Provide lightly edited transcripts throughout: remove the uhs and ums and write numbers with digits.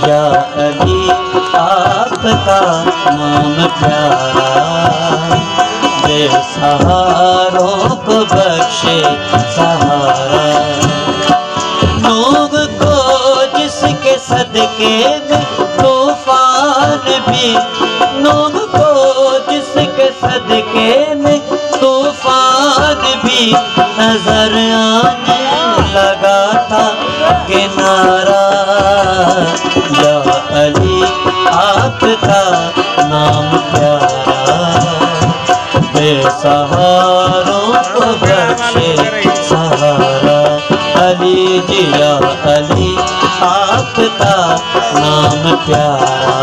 या अली आपका नाम प्यारा, बेसहारों को बख्शे सहारा। नूह को जिसके सदके में तूफान भी, नूह को जिसके सदके में तूफान भी नजर आने लगा था किनारा। या अली आपका नाम प्यारा, बेसहारों को बख्शे सहारा। अली जी या अली आपका नाम प्यारा,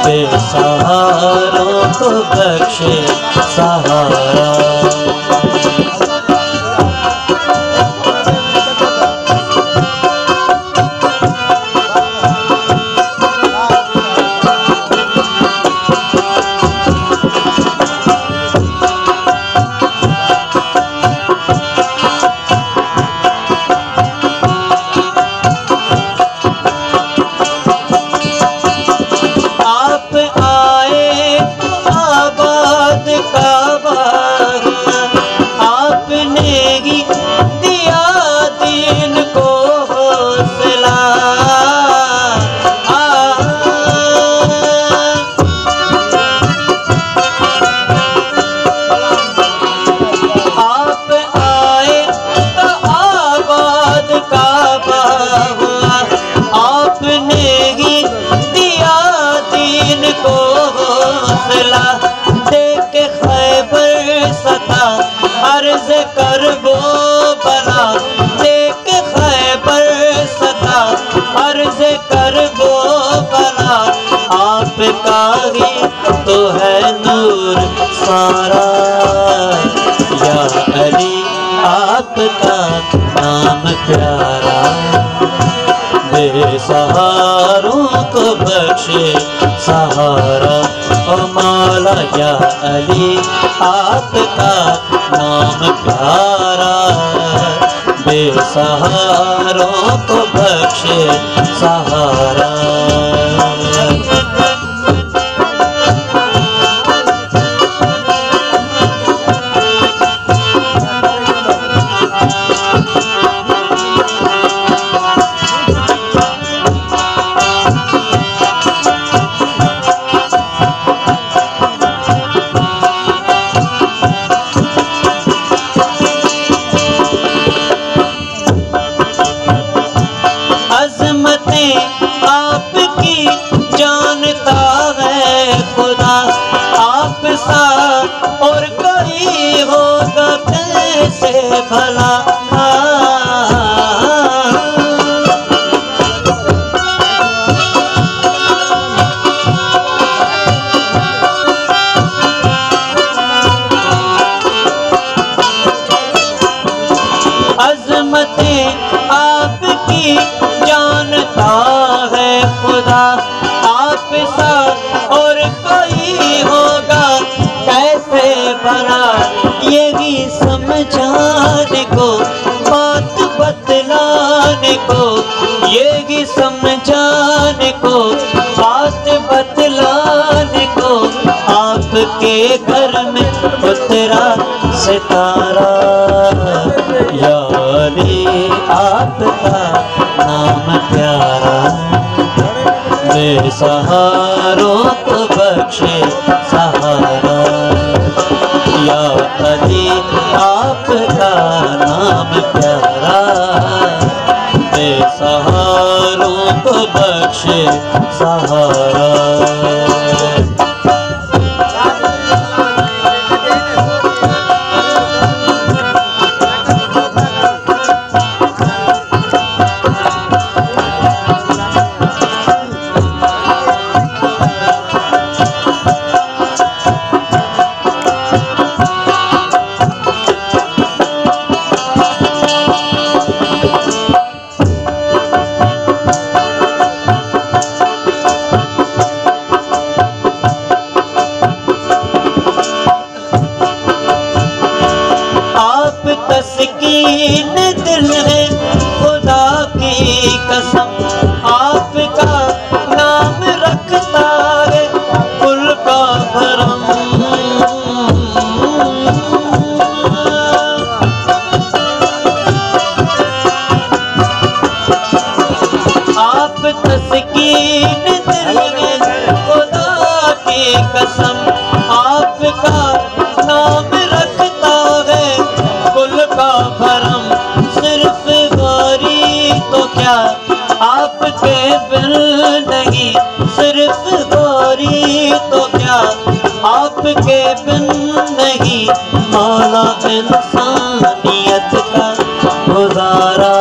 बेसहारों को बख्शे सहारा। अर्ज कर वो बना देख खैबर सदा, अर्ज कर वो बना आपका ही तो है नूर सारा। या अली आपका नाम प्यारा, बेसहारों को बख्शे सहारा। ओ मौला या अली आपका नाम प्यारा, बेसहारों को बख्शे सहारा। आपकी जानता है खुदा, आप सा और कोई होगा कैसे भला। अज़मतें आपकी जानता है खुदा, आप सा और कोई होगा कैसे भला। यही समझाने को बात बतलाने को, यही समझाने को बात बतलाने को आपके घर में उतरा सितारा। या अली आपका नाम प्यारा, बेसहारों को बख्शे सहारा। या अली आपका नाम प्यारा, बेसहारों को बख्शे सहारा। का नाम रखता है, कुल का भरम सिर्फ गौरी तो क्या आपके बिन नहीं, सिर्फ गौरी तो क्या आपके बिन नहीं, मौला इंसानियत का गुजारा।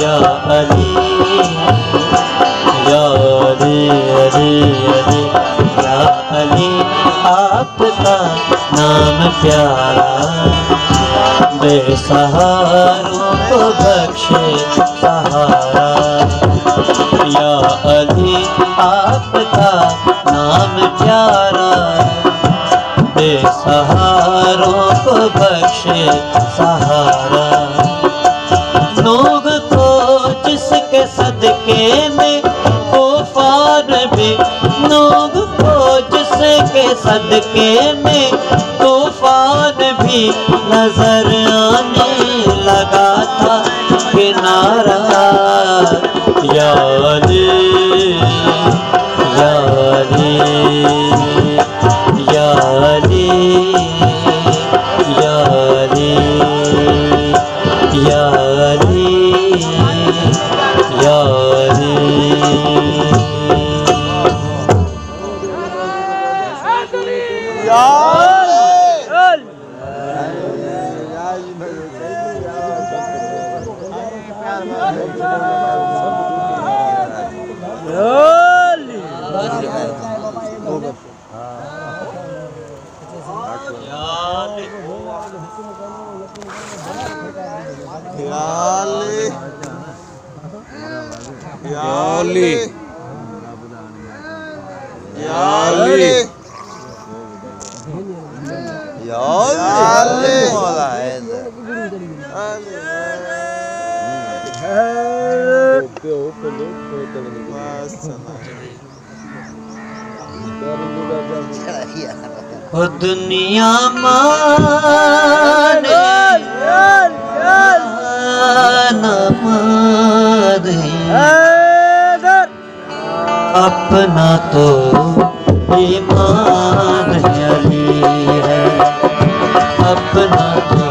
या अली या अली अली अली या अली आपका नाम प्यारा, बेसहारों को बख्शे सहारा। या अली आपका नाम प्यारा, बेसहारों को बख्शे सहारा। लोग को जिसके सदके में तूफान भी, लोग को जिसके सदके में तूफान भी नजर आने लगा था किनारा। या अली या अली या अली या अली या अली या ओ दुनिया माने ना माने, अपना तो ईमान अली है, अपना तो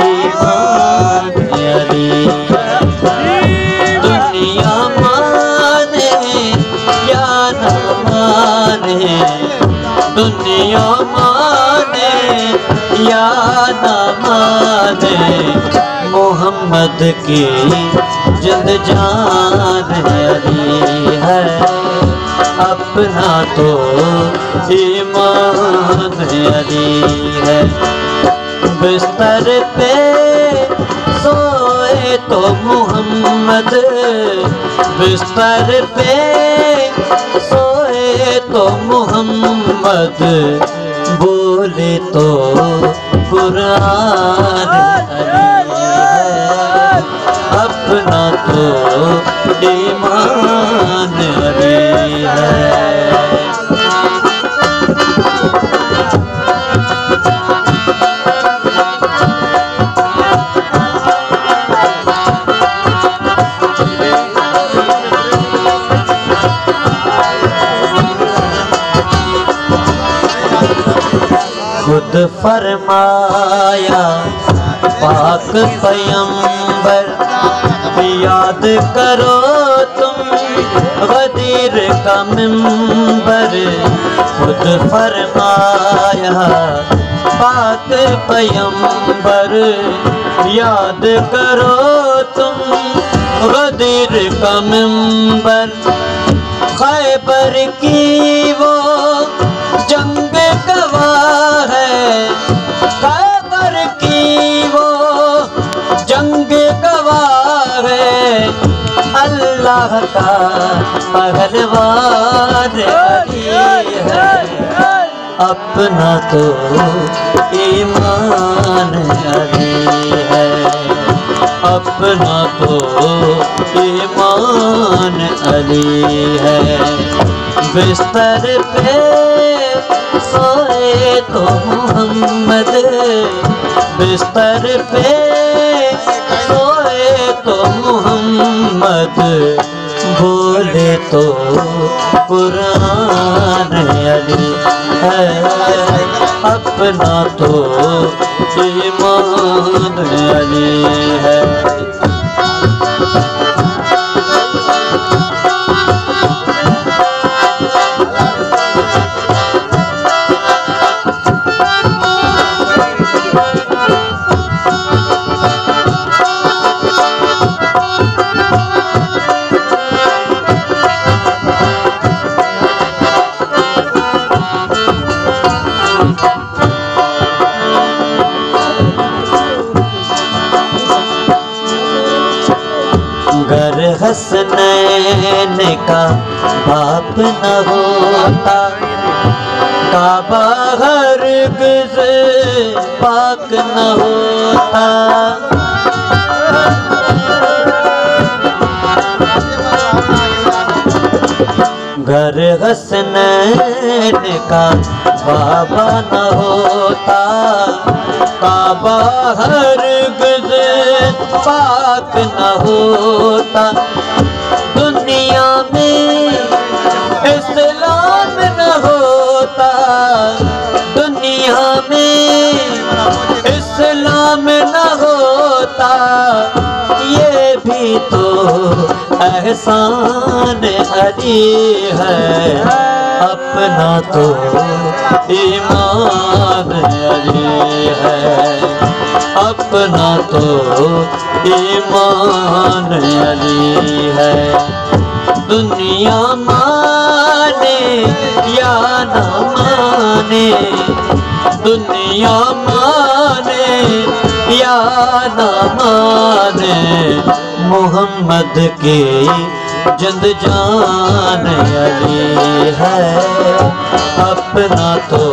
ईमान अली है। दुनिया माने या ना माने, दुनिया माने या ना माने, मोहम्मद की जिंद जान अली है, अपना तो ईमान अली है। बिस्तर पे सोए तो मोहम्मद, बिस्तर पे सोए तो मोहम्मद, बोले तो कुरान अली है, अपना तो ईमान अली है। खुद फरमाया पाक पैगंबर, याद करो तुम गदीर का मिंबर। खुद फरमाया पाक पैगंबर, याद करो तुम गदीर का मिंबर। खैबर की वो जंग गवाह है, खैबर की वो जंग गवाह है, अल्लाह का पहलवान अली है, अपना तो ईमान अली है, अपना तो ईमान अली है। बिस्तर पे सोए तो मोहम्मद, बिस्तर पे सोए तो मोहम्मद, बोले तो कुरान अली है, अपना तो ईमान अली है। गर हसनैन का बाप न होता, काबा हरगिज़ पाक न होता। गर हसनैन का बाबा न होता, काबा हरगिज़ पाक न होता। दुनिया में इस्लाम न होता, दुनिया में इस्लाम न होता। ये भी तो एहसान अली है, अपना तो ईमान अली है, अपना तो ईमान अली है। दुनिया माने या न माने, दुनिया माने या न माने, मोहम्मद की जिंद जान अली है, अपना तो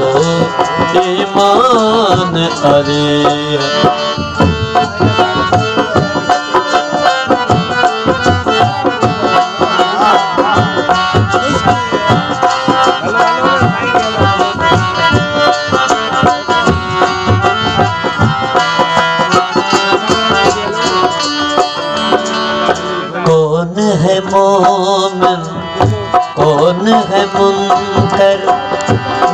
ईमान अली है। कौन है मोमिन, कौन है मुनकर,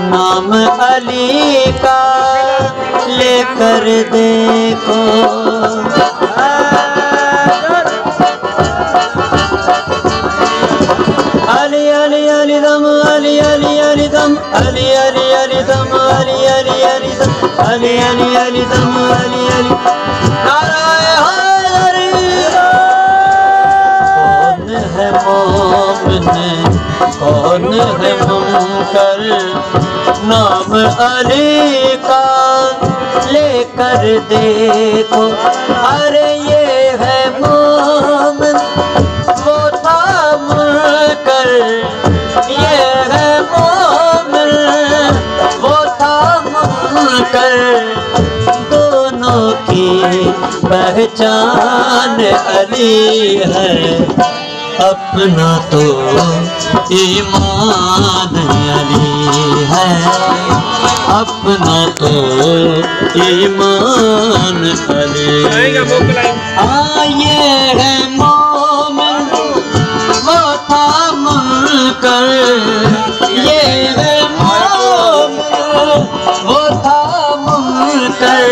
नाम अली का लेकर देखो। अली अली अली दम, अली अली अली दम, अली अली अली दम, अली अली अली दम, अली अली अली दम, अली अली है मोमिन, कौन है मुनकर, नाम अली का लेकर देखो। अरे ये है मोमिन, वो था मुनकर, ये है मोमिन, वो था मुनकर। दोनों की पहचान अली है, अपना तो ईमान अली है, अपना तो ईमान अली है। ये है मोमिन, वो था मुनकर, ये है मोमिन, वो था मुनकर।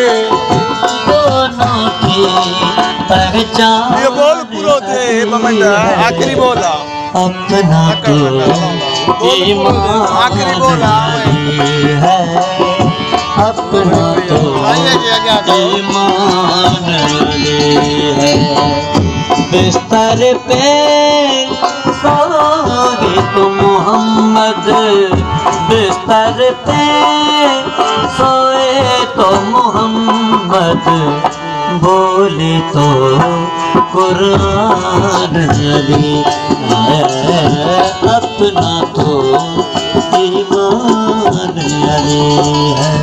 दोनों की पहचान आखिरी बोला, अपना तो ईमान है, अपना तो ईमान है। बिस्तर पे सोए तो मोहम्मद, बिस्तर पे सोए तो मोहम्मद, बोले तो कुरान अली है, अपना तो ईमान अली है।